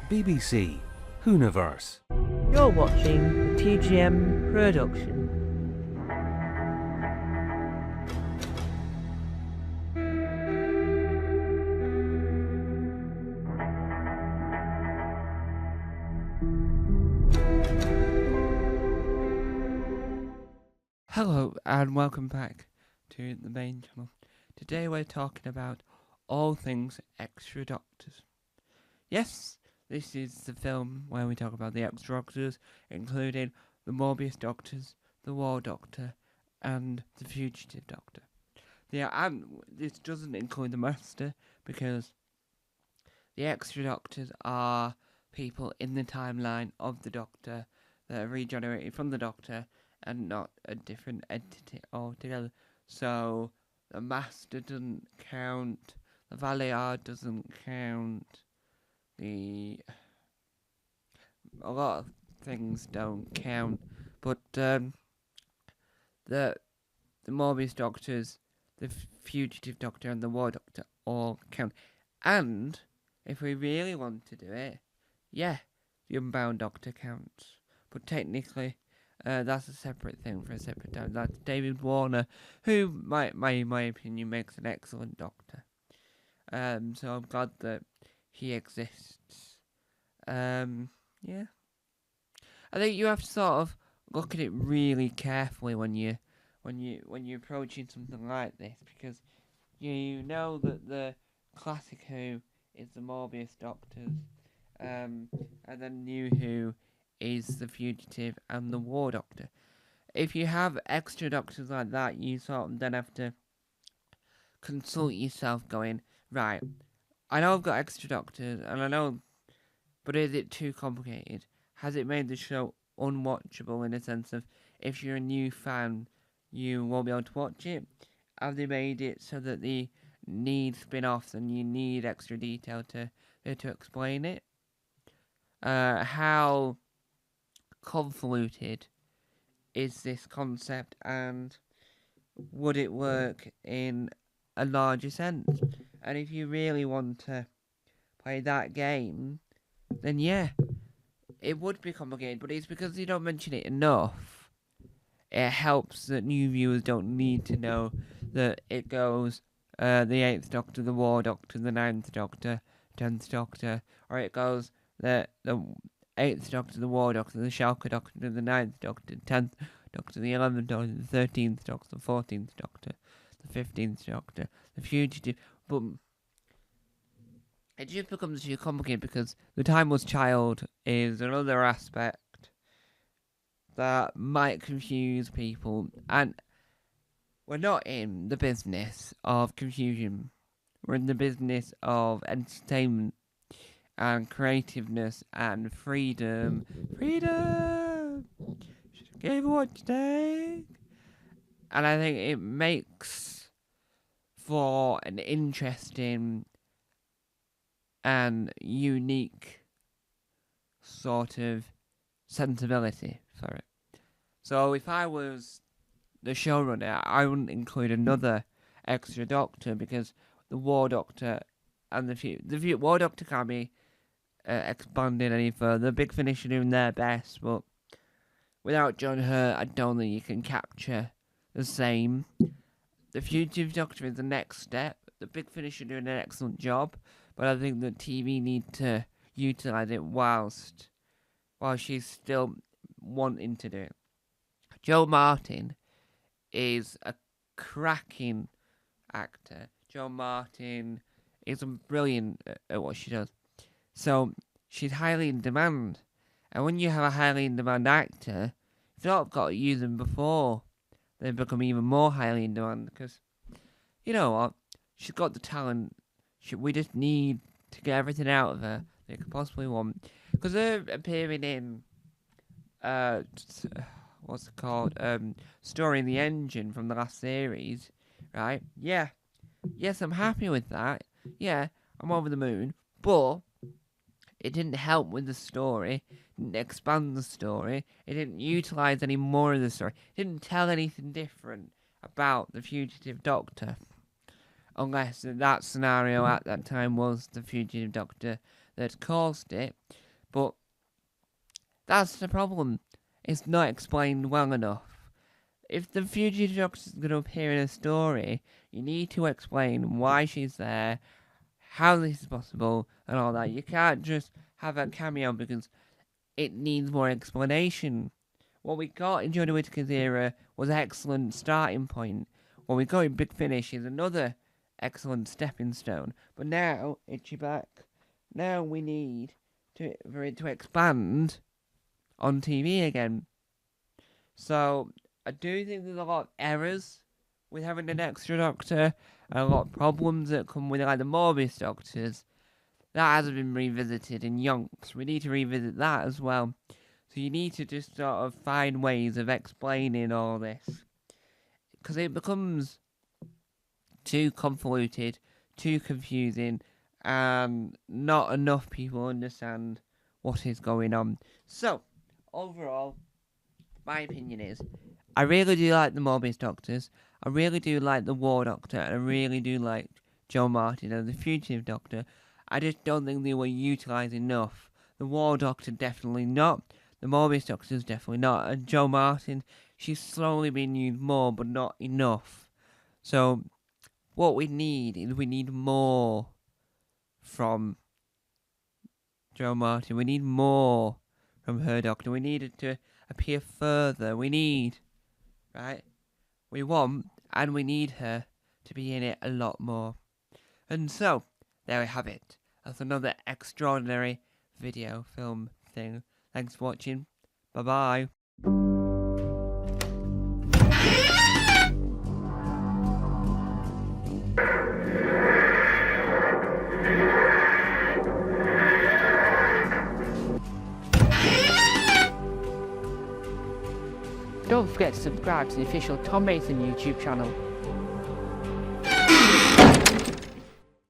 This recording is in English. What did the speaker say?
BBC Hooniverse. You're watching the TGM production. Hello and welcome back to the main channel. Today we're talking about all things Extra Doctors. Yes, this is the film where we talk about the Extra Doctors, including the Morbius Doctors, the War Doctor, and the Fugitive Doctor. And this doesn't include the Master, because the Extra Doctors are people in the timeline of the Doctor that are regenerated from the Doctor and not a different entity altogether. So the Master doesn't count, the Valiant doesn't count, a lot of things don't count, but the Morbius Doctors, the Fugitive Doctor and the War Doctor all count. And if we really want to do it, yeah, the Unbound Doctor counts. But technically, that's a separate thing for a separate time. That's David Warner, who, in my opinion, makes an excellent Doctor. So I'm glad that he exists. Yeah. I think you have to sort of look at it really carefully when you're approaching something like this, because you know that the classic Who is the Morbius Doctors, and then New Who is the Fugitive and the War Doctor. If you have extra Doctors like that, you sort of then have to consult yourself going, right, I know I've got extra Doctors, and I know, but is it too complicated? Has it made the show unwatchable in a sense of, if you're a new fan, you won't be able to watch it? Have they made it so that they need spin-offs and you need extra detail to explain it? How convoluted is this concept, and would it work in a larger sense? And if you really want to play that game, then yeah, it would be complicated, but it's because you don't mention it enough. It helps that new viewers don't need to know that it goes the 8th Doctor, the War Doctor, the 9th Doctor, 10th Doctor, or it goes the 8th Doctor, the War Doctor, the Schalke Doctor, the 9th Doctor, 10th Doctor, the 11th Doctor, the 13th Doctor, the 14th Doctor, the 15th Doctor, the Fugitive. But it just becomes too complicated, because the Timeless Child is another aspect that might confuse people, and we're not in the business of confusion. We're in the business of entertainment and creativeness and freedom. Freedom! Give what you take. And I think it makes for an interesting and unique sort of sensibility for it. So if I was the showrunner, I wouldn't include another extra Doctor, because the War Doctor and the War Doctor can't be expanded any further. Big Finish are doing their best, but without John Hurt, I don't think you can capture the same. The Fugitive Doctor is the next step. The Big Finish are doing an excellent job, but I think that TV need to utilise it while she's still wanting to do it. Jo Martin is a cracking actor. Jo Martin is brilliant at what she does. So she's highly in demand. And when you have a highly in demand actor, you've sort of got to use them before they become even more highly in demand. Because, you know what? She's got the talent. We just need to get everything out of her they could possibly want. Because her appearing in, what's it called? Story in the Engine from the last series, right? Yeah. Yes, I'm happy with that. Yeah, I'm over the moon. But it didn't help with the story. It didn't expand the story. It didn't utilise any more of the story. It didn't tell anything different about the Fugitive Doctor. unless that scenario at that time was the fugitive doctor that caused it. But that's the problem. It's not explained well enough. If the fugitive doctor is going to appear in a story, you need to explain why she's there, how this is possible, and all that. You can't just have a cameo because it needs more explanation. What we got in Jodie Whittaker's era was an excellent starting point. What we got in Big Finish is another excellent stepping stone. But now, Itchy Back, now we need for it to expand on TV again. So, I do think there's a lot of errors with having an extra doctor, and a lot of problems that come with like the Morbius doctors. That hasn't been revisited in Yonks. We need to revisit that as well. So you need to just sort of find ways of explaining all this. Because it becomes too convoluted, too confusing, and not enough people understand what is going on. So, overall, my opinion is, I really do like the Morbius Doctors, I really do like the War Doctor, and I really do like Joe Martin and the Fugitive Doctor. I just don't think they were utilised enough. The War Doctor definitely not, the Morbius Doctor is definitely not, and Joe Martin, she's slowly being used more, but not enough. So, what we need is we need more from Joe Martin. We need more from her Doctor. We need it to appear further. We need, right? We want and we need her to be in it a lot more. And so, there we have it. That's another extraordinary video film thing. Thanks for watching. Bye-bye. Don't forget to subscribe to the official Tom Mason YouTube channel.